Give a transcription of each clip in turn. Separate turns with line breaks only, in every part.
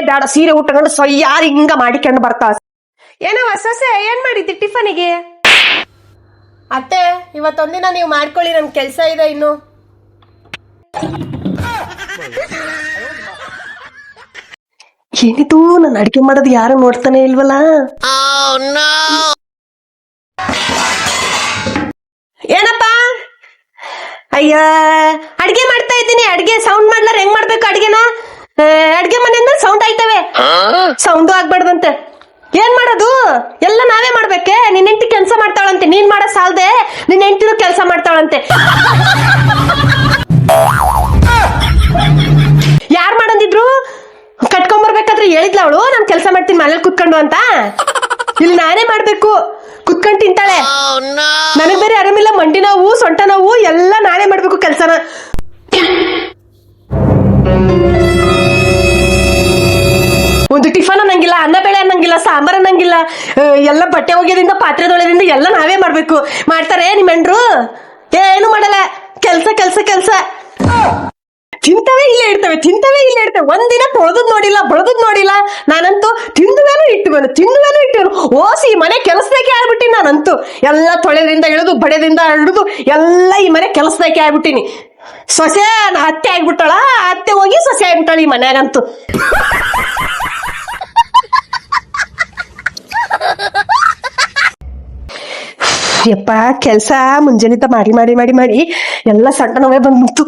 ಬ್ಯಾಡ ಸೀರೆ ಉಟ್ಕೊಂಡು ಯಾರು ಹಿಂಗ ಮಾಡಿಕೊಂಡು ಬರ್ತಾಳ. ಏನವ ಸೊಸೆ ಏನ್ ಮಾಡಿದ್ದಿ ಟಿಫನಿಗೆ?
ಅತ್ತೆ ಇವತ್ತೊಂದಿನ ನೀವು ಮಾಡ್ಕೊಳ್ಳಿ, ನನ್ ಕೆಲ್ಸ ಇದೆ ಇನ್ನು.
ಏನಿದು ನಾನು ಅಡಿಗೆ ಮಾಡೋದು ಯಾರು ನೋಡ್ತಾನೆ ಇಲ್ವಲ್ಲ. ಏನಪ್ಪ? ಅಯ್ಯ ಅಡ್ಗೆ ಮಾಡ್ತಾ ಇದ್ದೀನಿ. ಅಡ್ಗೆ ಸೌಂಡ್ ಮಾಡ್ಲಾರ ಹೆಂಗ್ ಮಾಡ್ಬೇಕು ಅಡ್ಗೆನ? ಅಡ್ಗೆ ಮನೆಯಿಂದ ಸೌಂಡ್ ಆಯ್ತವೆ, ಸೌಂಡು ಆಗ್ಬಾರ್ದಂತೆ. ಏನ್ ಮಾಡೋದು? ಎಲ್ಲ ನಾವೇ ಮಾಡ್ಬೇಕೆ? ನಿನ್ ಹೆಂಡತಿ ಕೆಲಸ ಮಾಡ್ತಾಳಂತೆ, ನೀನ್ ಮಾಡೋ ಸಾಲದೆ ನಿನ್ ಹೆಂಡತಿನೂ ಕೆಲಸ ಮಾಡ್ತಾಳಂತೆ. ಯಾರ್ ಮಾಡಂದಿದ್ರು? ಕಟ್ಕೊಂಬರ್ಬೇಕಾದ್ರೆ ಹೇಳಿದ್ಲ ಅವಳು ನಾನ್ ಕೆಲಸ ಮಾಡ್ತೀನಿ ಮನೇಲಿ ಕುತ್ಕೊಂಡು ಅಂತ. ಇಲ್ಲಿ ನಾನೇ ಮಾಡ್ಬೇಕು, ಕುತ್ಕೊಂಡು ತಿಂತಾಳೆ. ನನಗ್ ಬೇರೆ ಆರಾಮಿಲ್ಲ, ಮಂಡಿ ನೋವು ಸೊಂಟ ನೋವು ಎಲ್ಲ ನಾನೇ ಮಾಡ್ಬೇಕು ಕೆಲ್ಸನ. ಒಂದು ಟಿಫನ್ ಅನ್ನಂಗಿಲ್ಲ, ಅನ್ನ ಬೇಳೆ ಅನ್ನಂಗಿಲ್ಲ, ಸಾಂಬಾರ್ ಅನ್ನಂಗಿಲ್ಲ. ಎಲ್ಲ ಬಟ್ಟೆ ಒಗೆಯೋದ್ರಿಂದ ಪಾತ್ರೆ ತೊಳೆಯೋದ್ರಿಂದ ಎಲ್ಲ ನಾವೇ ಮಾಡ್ಬೇಕು. ಮಾಡ್ತಾರೆ ನಿಮ್ಮ ಹೆಂಡ್ರು? ಏನು ಮಾಡಲ್ಲ, ಕೆಲ್ಸ ಕೆಲ್ಸ ಕೆಲ್ಸ. ತಿಂತವೇ ಇಲ್ಲೇ ಇಡ್ತವೆ, ತಿಂತವೇ ಇಲ್ಲೇ ಇಡ್ತವೆ. ಒಂದಿನ ತೊಳೆದ್ ನೋಡಿಲ್ಲ, ಬಳದದ್ ನೋಡಿಲ್ಲ. ನಾನಂತೂ ತಿಂದುವೇನು ಇಟ್ಟುವೇನು ಓಸಿ ಈ ಮನೆ ಕೆಲಸದಾಕೆ ಆಗ್ಬಿಟ್ಟಿನಿ. ನಾನಂತೂ ಎಲ್ಲ ತೊಳೆದ್ರಿಂದ ಇಳಿದು ಬಡೆದಿಂದ ಹಿಡಿದು ಎಲ್ಲ ಈ ಮನೆ ಕೆಲಸದಾಕೆ ಆಗ್ಬಿಟ್ಟಿನಿ. ಸೊಸೆ ಅತ್ತೆ ಆಗ್ಬಿಟ್ಟಾಳ, ಅತ್ತೆ ಹೋಗಿ ಸೊಸೆ ಆಗ್ಬಿಟ್ಟಾಳ ಈ ಮನ್ಯಾಗಂತೂ. ಯಪ್ಪ ಕೆಲ್ಸ ಮುಂಜಾನಿತ ಮಾಡಿ ಮಾಡಿ ಮಾಡಿ ಮಾಡಿ ಎಲ್ಲ ಸಣ್ಣ ನೋವೇ ಬಂದ್ಬಿಡ್ತು.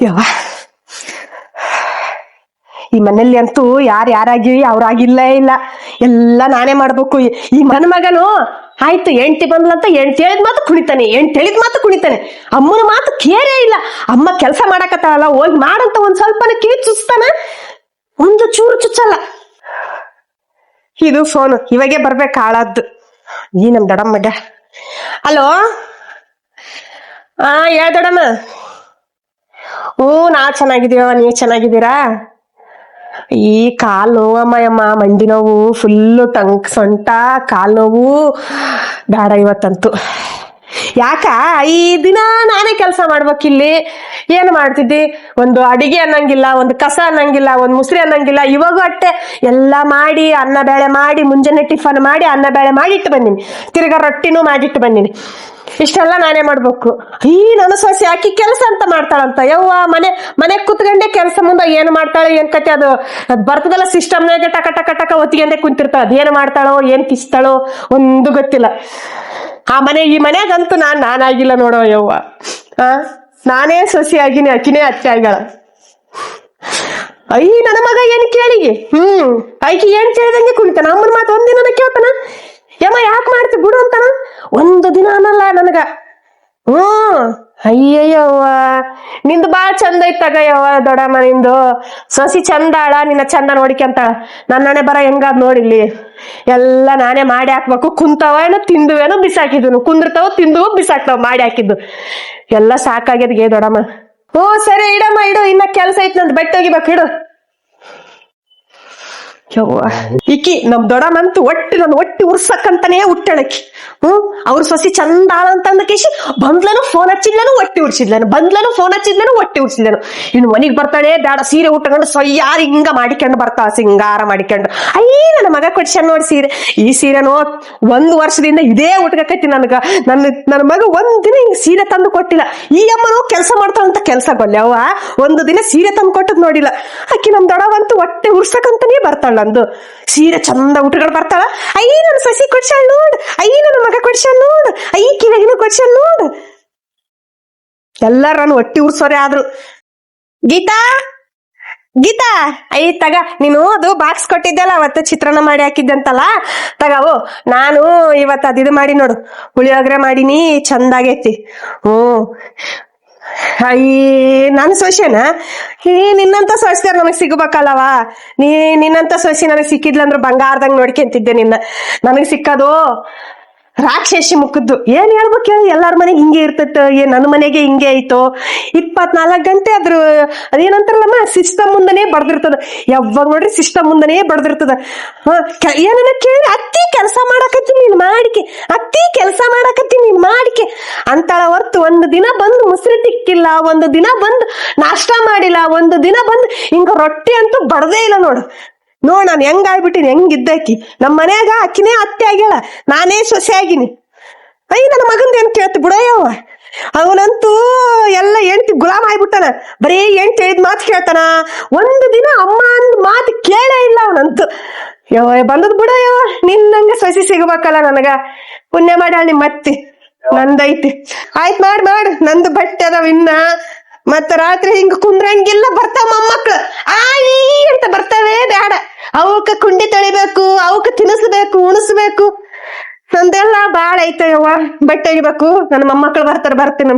ಯವ್ವ ಈ ಮನೇಲಿ ಅಂತೂ ಯಾರಾಗಿ ಅವ್ರಾಗಿಲ್ಲ ಇಲ್ಲ, ಎಲ್ಲ ನಾನೇ ಮಾಡ್ಬೇಕು. ಈ ಮನ ಮಗನು ಆಯ್ತು ಹೆಂಡ್ತಿ ಬಂದ್ಲಂತ ಹೆಂಡ್ತಿ ಹೇಳಿದ್ ಮಾತು ಕುಣಿತಾನೆ, ಹೆಂಡ್ತಿ ಹೇಳಿದ್ ಮಾತು ಕುಣಿತಾನೆ. ಅಮ್ಮನ ಮಾತು ಕೇರೇ ಇಲ್ಲ. ಅಮ್ಮ ಕೆಲಸ ಮಾಡಕತ್ತಾಳಲ್ಲ, ಹೋಗಿ ಮಾಡಂತ ಒಂದ್ ಸ್ವಲ್ಪನ ಕಿವಿ ಚುಚ್ತಾನ, ಒಂದು ಚೂರು ಚುಚ್ಚಲ್ಲ. ಇದು ಫೋನ್ ಇವಾಗೆ ಬರ್ಬೇಕು ಹಾಳಾದ್ದು. ಈ ನಮ್ ದೊಡ್ಡಮ್ಮ ಮಗ. ಹಲೋ, ಹೇಳ ದೊಡ್ಡಮ್ಮ. ನಾ ಚೆನ್ನಾಗಿದೀವ, ನೀವ್ ಚೆನ್ನಾಗಿದ್ದೀರಾ? ಈ ಕಾಲ್ ನೋವಮ್ಮ, ಮಂಡಿ ನೋವು ಫುಲ್ಲು, ಸೊಂಟ ಕಾಲ್ ನೋವು ಬೇಡ ಇವತ್ತಂತೂ. ಯಾಕ ಈ ದಿನ ನಾನೇ ಕೆಲಸ ಮಾಡ್ಬೇಕಿಲ್ಲಿ? ಏನ್ ಮಾಡ್ತಿದ್ದಿ? ಒಂದು ಅಡಿಗೆ ಅನ್ನಂಗಿಲ್ಲ, ಒಂದು ಕಸ ಅನ್ನಂಗಿಲ್ಲ, ಒಂದು ಮುಸ್ರಿ ಅನ್ನಂಗಿಲ್ಲ. ಇವಾಗೂ ಅಟ್ಟೆ ಎಲ್ಲ ಮಾಡಿ, ಅನ್ನ ಬೇಳೆ ಮಾಡಿ, ಮುಂಜಾನೆ ಟಿಫನ್ ಮಾಡಿ, ಅನ್ನ ಬೇಳೆ ಮಾಡಿ ಇಟ್ಟು ಬಂದೀನಿ. ತಿರ್ಗಾ ರೊಟ್ಟಿನೂ ಮಾಡಿಟ್ಟು ಬಂದೀನಿ. ಇಷ್ಟೆಲ್ಲ ನಾನೇ ಮಾಡ್ಬೇಕು. ನನ್ನ ಸೊಸೆ ಹಾಕಿ ಕೆಲಸ ಅಂತ ಮಾಡ್ತಾಳಂತ. ಯವ್ವ ಮನೆ ಕೂತ್ಕೊಂಡೆ ಕೆಲಸ ಮುಂದೆ ಏನು ಮಾಡ್ತಾಳೆ ಏನ್ ಕತೆ? ಅದು ಬರ್ತದಲ್ಲ ಸಿಸ್ಟಮ್ನಾಗೆ ಟಕ ಟಕ ಟಕ ಒತ್ತಿಗೆಂದೆ ಕುಂತಿರ್ತಾಳ. ಅದೇನು ಮಾಡ್ತಾಳೋ ಏನ್ ಕಿಸ್ತಾಳೋ ಒಂದು ಗೊತ್ತಿಲ್ಲ. ಈ ಮನ್ಯಾಗಂತೂ ನಾನಾಗಿಲ್ಲ ನೋಡೋ ಯವ್ವ. ನಾನೇ ಸೊಸೆ ಆಗಿನಿ, ಅಕ್ಕಿನೇ ಅತ್ತೆ ಆಗ್ಯಾಳ. ನನ್ನ ಮಗ ಏನ್ ಕೇಳಿಗೆ ಐಕಿ ಏನ್ ಕೇಳಿದಂಗೆ ಕುಣಿತಾನ. ಅಮ್ಮನ ಮಾತು ಒಂದಿನ ಕೇಳ್ತಾನ, ಯಮ್ಮ ಯಾಕೆ ಮಾಡ್ತಿ ಬಿಡು ಅಂತಾನ. ಒಂದು ದಿನ ಅನ್ನಲ್ಲ ನನಗ. ಅಯ್ಯಯ್ಯವ್ವ ನಿಂದು ಬಾಳ ಚಂದ ಐತಗ ಯವ್ವ ದೊಡ್ಡಮ್ಮ. ನಿಂದು ಸೊಸಿ ಚಂದಾಳ, ನಿನ್ನ ಚಂದ ನೋಡಿಕಂತಾಳ. ನನ್ನನೆ ಬರ ಹೆಂಗಾದ್ ನೋಡಿಲ್ಲಿ. ಎಲ್ಲ ನಾನೇ ಮಾಡಿ ಹಾಕ್ಬೇಕು. ಕುಂತವೇನೋ ತಿಂದುವೇನೋ ಬಿಸಾಕಿದ್ನು, ಕುಂದಿರ್ತಾವ ತಿಂದು ಬಿಸಾಕ್ತಾವ ಮಾಡಿ ಹಾಕಿದ್ದು. ಎಲ್ಲ ಸಾಕಾಗ್ಯದ್ಗೆ ದೊಡ್ಡಮ್ಮ. ಸರಿ ಇಡಮ್ಮ, ಇಡು. ಇನ್ನ ಕೆಲ್ಸ ಐತ್ ನಂದು, ಬಟ್ಟೆ ಒಗಿಬೇಕು, ಇಡು. ಈಕಿ ನಮ್ ದೊಡ್ಡಮ್ಮಂತೂ ನನ್ನ ಒಟ್ಟಿ ಉರ್ಸಕ್ಕಂತಾನೇ ಹುಟ್ಟಳಕಿ. ಅವ್ರ ಸೊಸಿ ಚಂದಾಳ ಅಂತಂದ ಕೇಶಿ ಬಂದ್ಲನು ಫೋನ್ ಹಚ್ಚಿದ್ಲೇನು, ಒಟ್ಟಿ ಉಡ್ಸಿದ್ಲೇನು, ಬಂದ್ಲನು ಫೋನ್ ಹಚ್ಚಿದ್ಲೇನು, ಒಟ್ಟಿ ಉಡ್ಸಿದ್ಲೇನು. ಇನ್ನು ಮನಿಗ್ ಬರ್ತಾಳೆ ಬ್ಯಾಡ ಸೀರೆ ಉಟ್ಕೊಂಡು ಯಾರು ಹಿಂಗ ಮಾಡಿಕೊಂಡು ಬರ್ತಾಳ, ಸಿಂಗಾರ ಮಾಡಿಕೊಂಡು. ನನ್ನ ಮಗ ಕೊಡ್ಸ್ಯಾನ ನೋಡಿ ಸೀರೆ. ಈ ಸೀರೆನೋ 1 ವರ್ಷದಿಂದ ಇದೇ ಉಟ್ಕಕೈತಿ ನನಗ. ನನ್ನ ಮಗ ಒಂದಿನ ಹಿಂಗ್ ಸೀರೆ ತಂದು ಕೊಟ್ಟಿಲ್ಲ. ಈ ಅಮ್ಮನೂ ಕೆಲಸ ಮಾಡ್ತಾಳಂತ ಕೆಲಸ ಗೊಲ್ಲೆ ಅವ್ವ ಒಂದು ದಿನ ಸೀರೆ ತಂದು ಕೊಟ್ಟದ್ ನೋಡಿಲ್ಲ. ಆಕಿ ನಮ್ ದೊಡ್ಡವಂತೂ ಹೊಟ್ಟೆ ಉರ್ಸಕಂತಾನೇ ಬರ್ತಾಳ. ನಂದು ಸೀರೆ ಚಂದ ಉಟ್ಕೊಂಡು ಬರ್ತಾಳ. ನನ್ನ ಸಸಿ ಕೊಡ್ಸ್ಯಾಳ ನೋಡು, ನನ್ನ ಮಗ ಕೊಡ್ಸ್ಯಾಳ ನೋಡು, ಕಿವಿಗಿನ ಕೊಡ್ಸ್ಯಾಳ ನೋಡು. ಎಲ್ಲಾರು ನಾನು ಒಟ್ಟಿ ಉರ್ಸೋರೆ ಆದ್ರು. ಗೀತಾ ತಗ, ನೀನು ಅದು ಬಾಕ್ಸ್ ಕೊಟ್ಟಿದ್ದಲ್ಲ ಅವತ್ತು ಚಿತ್ರಾನ್ನ ಮಾಡಿ ಹಾಕಿದ್ದಂತಲ್ಲ, ತಗವು. ನಾನು ಇವತ್ತು ಅದಿದು ಮಾಡಿ ನೋಡು, ಪುಳಿಯೋಗರೆ ಮಾಡೀನಿ, ಚಂದಾಗೈತಿ. ನನ್ ಸೊಸೆನ ನಿನ್ನಂತ ಸೊಸೆದಾರ ನನಗ್ ಸಿಗ್ಬೇಕಲ್ಲವ. ನಿನ್ನಂತ ಸೊಸೆ ನನಗ್ ಸಿಕ್ಕಿದ್ಲಂದ್ರ ಬಂಗಾರದಂಗ್ ನೋಡ್ಕೊಂತಿದ್ದೆ ನಿನ್ನ. ನನಗ್ ಸಿಕ್ಕದು ರಾಕ್ಷಸಿ ಮುಖದ್ದು. ಏನ್ ಹೇಳ್ಬೇಕು ಹೇಳಿ, ಎಲ್ಲಾರ ಮನೆಗೆ ಹಿಂಗೆ ಇರ್ತೈತ, ನನ್ನ ಮನೆಗೆ ಹಿಂಗೆ ಐತೋ. 24 ಗಂಟೆ ಅದೇನಂತಾರಲ್ಲಮ್ಮ, ಸಿಸ್ಟಮ್ ಮುಂದನೇ ಬಡ್ದಿರ್ತದ. ಯಾವಾಗ ನೋಡ್ರಿ ಸಿಸ್ಟಮ್ ಮುಂದನೇ ಬಡ್ದಿರ್ತದ. ಏನನ್ನ ಕೇಳಿ, ಅತ್ತಿ ಕೆಲಸ ಮಾಡಕತ್ತೀನಿ ನೀನ್ ಮಾಡಿಕೆ, ಅತ್ತಿ ಕೆಲಸ ಮಾಡಕತ್ತೀನಿ ನೀನ್ ಮಾಡಿಕೆ ಅಂತಾಳ ಹೊರ್ತು ಒಂದು ದಿನ ಬಂದು ಮುಸ್ರಿ ತಿಕ್ಕಿಲ್ಲ, ಒಂದು ದಿನ ಬಂದು ನಾಷ್ಟ ಮಾಡಿಲ್ಲ, ಒಂದು ದಿನ ಬಂದು ಹಿಂಗ ರೊಟ್ಟಿ ಅಂತೂ ಬಡದೇ ಇಲ್ಲ ನೋಡು. ನೋಡ್ ನಾನು ಹೆಂಗಾಗ್ಬಿಟ್ಟಿನಿ, ಹೆಂಗಿದ್ದಾಕಿ ನಮ್ಮ ಮನ್ಯಾಗ ಅಕ್ಕಿನೇ ಅತ್ತೆ ಆಗ್ಯಾಳ, ನಾನೇ ಸೊಸೆ ಆಗಿನಿ. ನನ್ನ ಮಗಂದ ಏನ್ ಕೇಳ್ತಿ ಬಿಡಯ್ಯವ. ಅವನಂತೂ ಎಲ್ಲ ಹೆಂಡ್ತಿ ಗುಲಾಮ್ ಆಗ್ಬಿಟ್ಟಾನ, ಬರೀ ಹೆಂಡ್ತಿ ಹೇಳಿದ್ ಮಾತು ಕೇಳ್ತಾನ. ಒಂದು ದಿನ ಅಮ್ಮ ಅಂದ್ ಮಾತು ಕೇಳೇ ಇಲ್ಲ ಅವನಂತೂ. ಬಂದದ್ ಬಿಡಯ್ಯವ, ನಿನ್ನಂಗ ಸೊಸಿ ಸಿಗ್ಬೇಕಲ್ಲ ನನಗ. ಪುಣ್ಯ ಮಾಡ್ಯಾಳ ನಿಮ್ಮ ಅತ್ತಿ, ನಂದೈತಿ. ಆಯ್ತ್ ಮಾಡ್ ನಂದು ಬಟ್ಟೆ ಅದಾವ ಇನ್ನ. ಮತ್ತ ರಾತ್ರಿ ಹಿಂಗ ಕುಂದ್ರಂಗಿಲ್ಲ, ಬರ್ತಾವ ಮೊಮ್ಮಕ್ಳು ಆಯಿ ಅಂತ ಬರ್ತಾವೆ. ಬೇಡ, ಅವಕ್ಕ ಕುಂಡಿ ತೊಳಿಬೇಕು, ಅವಕ್ಕ ತಿನ್ನಿಸ್ಬೇಕು, ಉಣಿಸ್ಬೇಕು. ನಂದೆಲ್ಲ ಬಾಳ ಐತೆ ಯವ್ವ. ಬಟ್ಟೆ ಒಗಿಬೇಕು, ನನ್ನ ಮೊಮ್ಮಕ್ಳು ಬರ್ತೀನಿ.